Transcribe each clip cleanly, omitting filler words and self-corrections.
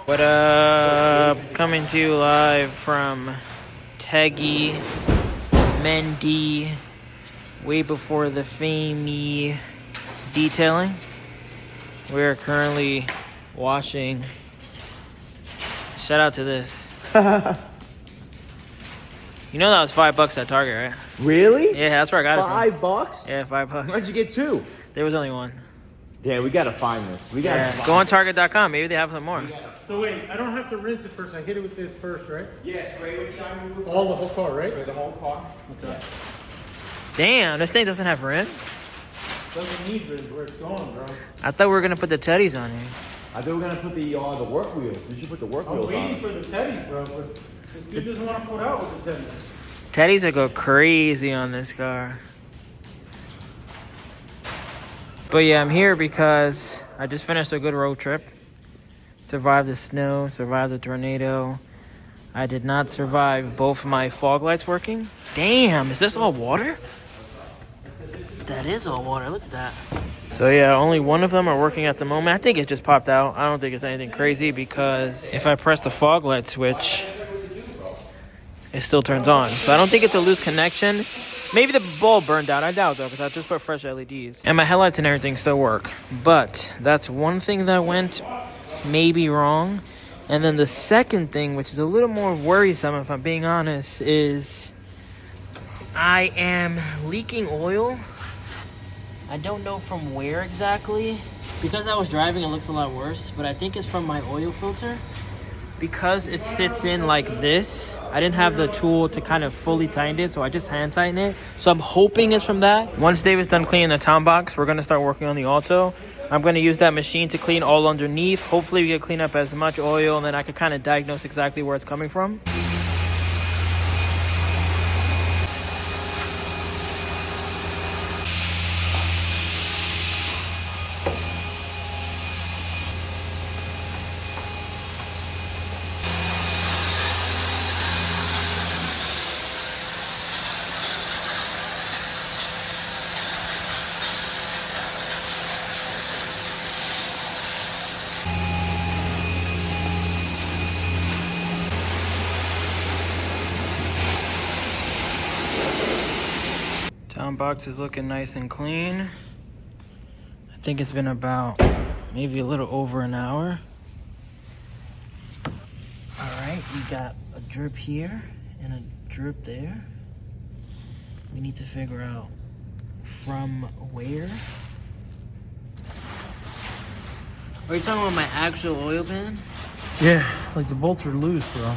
What up? Coming to you live from Teggy, Mendy, Way Before the Fame detailing. We're currently washing. Shout out to this. You know that was $5 at Target, right? Really? Yeah, that's where I got it from. $5? Yeah, $5. Where'd you get two? There was only one. Damn, we gotta find this. We gotta Go on Target.com. Maybe they have some more. So wait, I don't have to rinse it first. I hit it with this first, right? Yeah, spray with the iron remover. All the whole car, right? Spray the whole car. Okay. Damn, this thing doesn't have rims? Doesn't need rinse where it's going, bro. I thought we were going to put the teddies on here. I thought we were gonna put the work wheels. We should put the work wheels on. I'm waiting for the teddies, bro. But this dude doesn't want to put out with the teddies. Teddies would go crazy on this car. But yeah, I'm here because I just finished a good road trip. Survived the snow, survived the tornado. I did not survive both my fog lights working. Damn, is this all water? That is all water, look at that. So yeah, only one of them are working at the moment. I think it just popped out. I don't think it's anything crazy because if I press the fog light switch, it still turns on. So I don't think it's a loose connection. Maybe the bulb burned out. I doubt though, because I just put fresh LEDs. And my headlights and everything still work. But that's one thing that went maybe wrong. And then the second thing, which is a little more worrisome if I'm being honest, is I am leaking oil. I don't know from where exactly. Because I was driving, it looks a lot worse. But I think it's from my oil filter. Because it sits in like this, I didn't have the tool to kind of fully tighten it, so I just hand tighten it. So I'm hoping it's from that. Once David's done cleaning the Townbox, we're going to start working on the Alto. I'm going to use that machine to clean all underneath. Hopefully we can clean up as much oil, and then I can kind of diagnose exactly where it's coming from. Townbox is looking nice and clean. I think it's been about maybe a little over an hour. All right, we got a drip here and a drip there. We need to figure out from where. Are you talking about my actual oil pan? Yeah, like the bolts are loose, bro.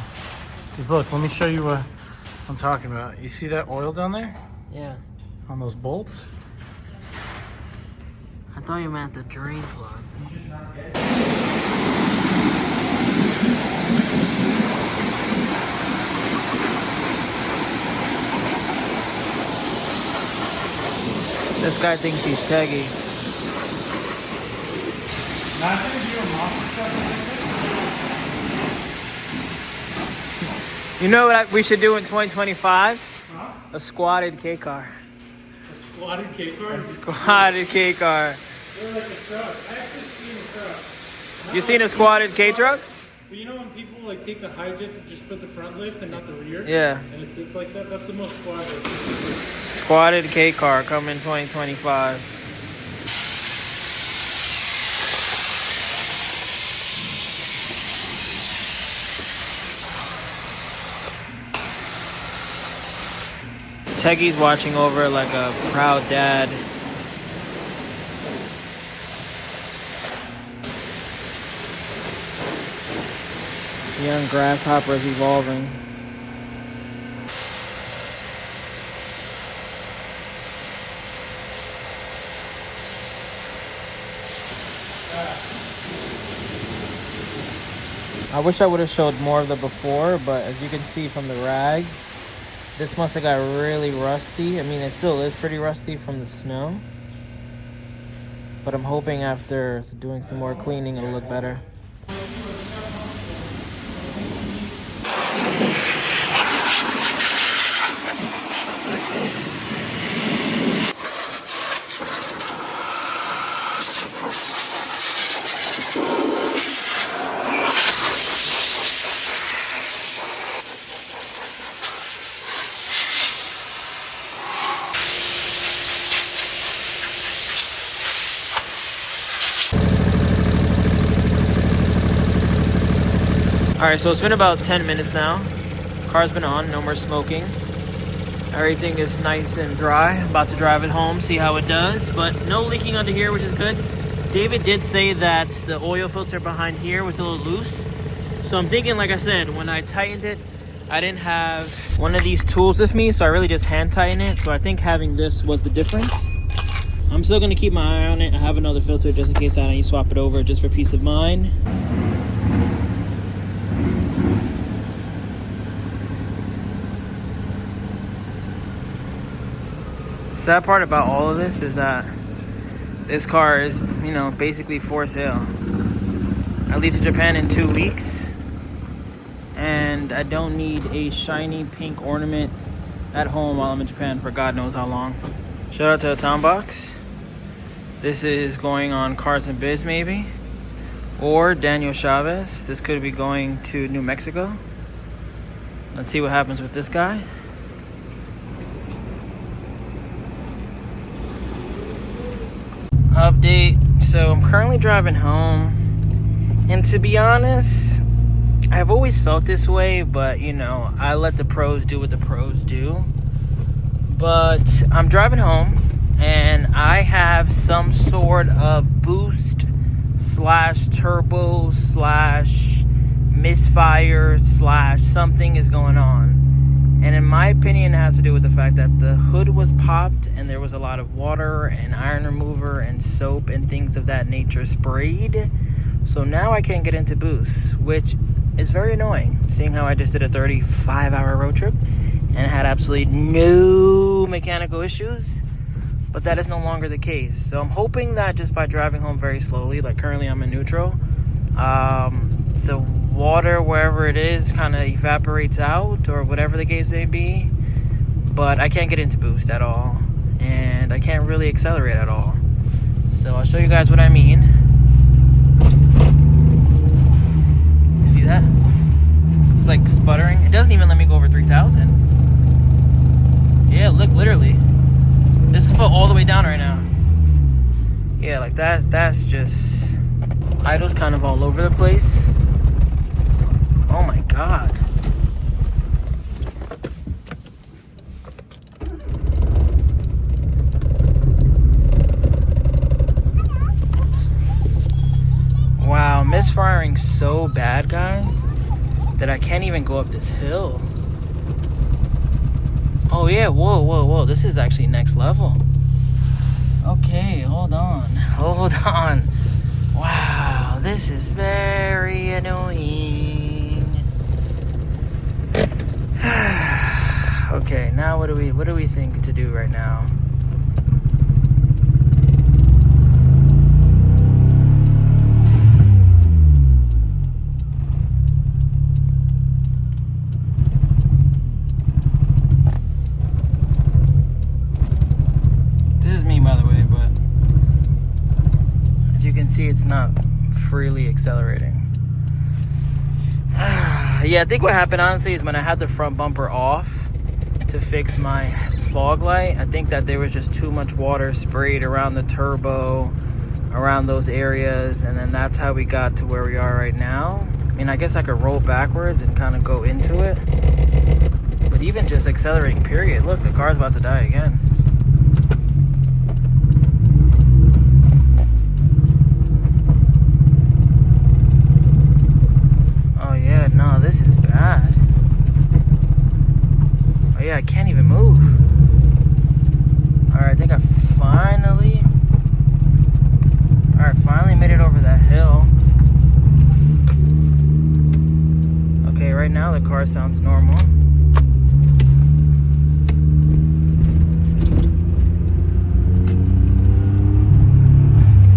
Cause look, let me show you what I'm talking about. You see that oil down there? Yeah. On those bolts? I thought you meant the drain plug. This guy thinks he's Teggy. You know what we should do in 2025? Huh? A squatted K car. A squatted K car? A squatted K car. They're like a truck. I actually seen a truck. You seen a squatted K truck? But you know when people like take the hijack and just put the front lift and not the rear? Yeah. And it's like that. That's the most squatted. Squatted K car coming 2025. Teggy's watching over like a proud dad. Young grasshopper's evolving. I wish I would have showed more of the before, but as you can see from the rag, this must have got really rusty. I mean, it still is pretty rusty from the snow. But I'm hoping after doing some more cleaning, it'll look better. Alright, so it's been about 10 minutes now. Car's been on, no more smoking. Everything is nice and dry. About to drive it home, see how it does. But no leaking under here, which is good. David did say that the oil filter behind here was a little loose. So I'm thinking, like I said, when I tightened it, I didn't have one of these tools with me, so I really just hand tightened it. So I think having this was the difference. I'm still gonna keep my eye on it. I have another filter just in case I need to swap it over, just for peace of mind. Sad part about all of this is that this car is, you know, basically for sale. I leave to Japan in 2 weeks, and I don't need a shiny pink ornament at home while I'm in Japan for God knows how long. Shout out to the Townbox. This is going on Cars and Biz maybe, or Daniel Chavez. This could be going to New Mexico. Let's see what happens with this guy. Update. So I'm currently driving home, and to be honest, I've always felt this way, but you know, I let the pros do what the pros do. But I'm driving home, and I have some sort of boost slash turbo slash misfire slash something is going on. And in my opinion, it has to do with the fact that the hood was popped and there was a lot of water and iron remover and soap and things of that nature sprayed. So now I can't get into boost, which is very annoying, seeing how I just did a 35-hour road trip and had absolutely no mechanical issues. But that is no longer the case. So I'm hoping that just by driving home very slowly, like currently I'm in neutral, the water wherever it is kind of evaporates out, or whatever the case may be. But I can't get into boost at all, and I can't really accelerate at all. So I'll show you guys what I mean. You see that? It's like sputtering. It doesn't even let me go over 3,000. Yeah, look, literally. This is all the way down right now. Yeah, like that's just... idle's kind of all over the place. Oh my God. Wow, misfiring so bad, guys, that I can't even go up this hill. Oh yeah, whoa. This is actually next level. Okay, hold on. Wow, this is very annoying. Okay, now what do we think to do right now? This is me, by the way, but as you can see, it's not freely accelerating. Yeah, I think what happened, honestly, is when I had the front bumper off to fix my fog light, I think that there was just too much water sprayed around the turbo, around those areas, and then that's how we got to where we are right now. I mean, I guess I could roll backwards and kind of go into it, but even just accelerating, period. Look, the car's about to die again. No, this is bad. Oh yeah, I can't even move. Alright, I think I finally made it over that hill. Okay, right now the car sounds normal.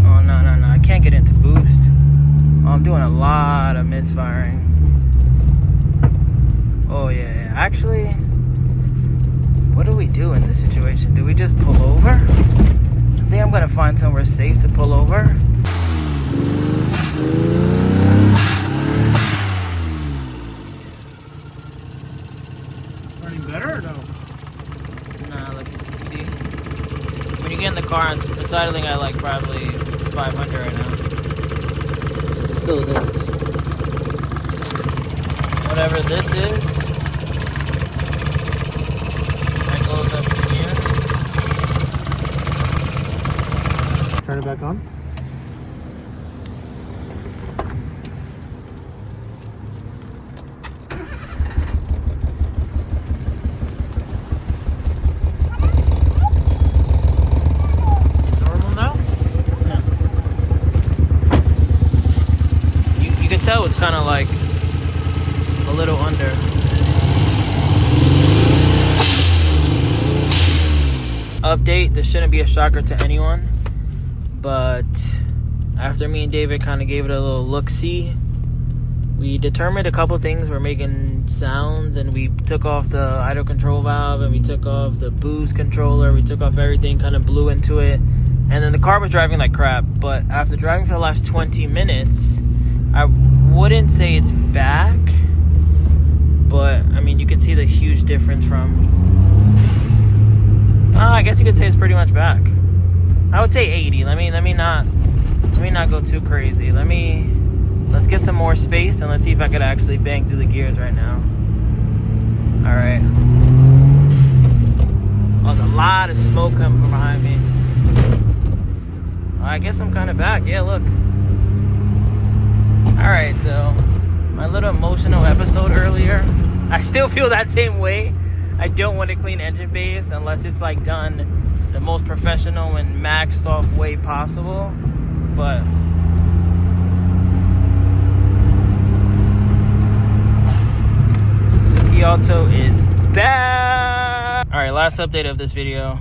Oh no, I can't get into boost. Oh, I'm doing a lot of misfiring. Oh yeah, actually, what do we do in this situation? Do we just pull over? I think I'm gonna find somewhere safe to pull over. Running better or no? Nah, look, see, when you get in the car, it's idling at like probably 500 right now. This is still this. whatever this is. That goes up to here. Turn it back on. Normal now? Yeah. You can tell it's kind of like a little under. Update, this shouldn't be a shocker to anyone, but after me and David kind of gave it a little look-see, we determined a couple things. We're making sounds, and we took off the idle control valve, and we took off the boost controller, we took off everything, kind of blew into it, and then the car was driving like crap. But after driving for the last 20 minutes, I wouldn't say it's back, but I mean, you can see the huge difference from, I guess you could say it's pretty much back. I would say 80. Let me not go too crazy. Let's get some more space, and let's see if I could actually bang through the gears right now. All right. Oh, there's a lot of smoke coming from behind me. I guess I'm kind of back. Yeah, look. All right, so my little emotional episode earlier, I still feel that same way. I don't want to clean engine bays unless it's like done the most professional and maxed off way possible. But Suzuki Alto is back. All right, last update of this video.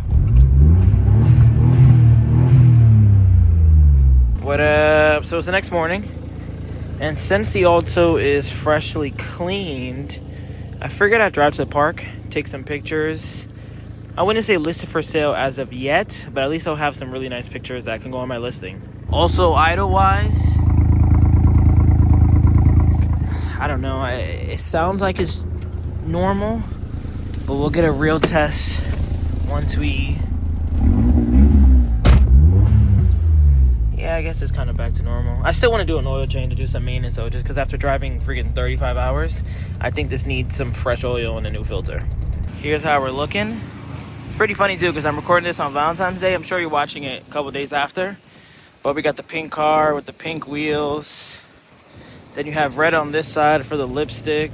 What up? So it's the next morning, and since the Alto is freshly cleaned, I figured I'd drive to the park, take some pictures. I wouldn't say listed for sale as of yet, but at least I'll have some really nice pictures that can go on my listing. Also, idle-wise, I don't know. It sounds like it's normal, but we'll get a real test once we... Yeah, I guess it's kind of back to normal. I still want to do an oil change to do some maintenance, though, just because after driving freaking 35 hours, I think this needs some fresh oil and a new filter. Here's how we're looking. It's pretty funny, too, because I'm recording this on Valentine's Day. I'm sure you're watching it a couple days after. But we got the pink car with the pink wheels. Then you have red on this side for the lipstick.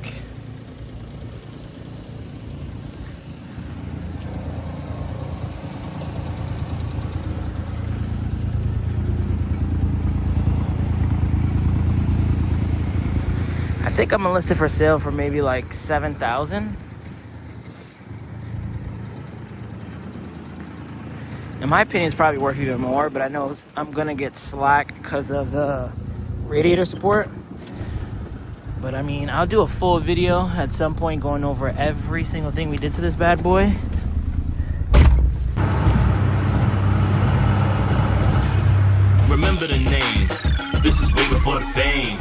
I think I'm gonna list it for sale for maybe like $7,000. In my opinion, it's probably worth even more, but I know I'm gonna get slack because of the radiator support. But I mean, I'll do a full video at some point going over every single thing we did to this bad boy. Remember the name. This is way before the fame.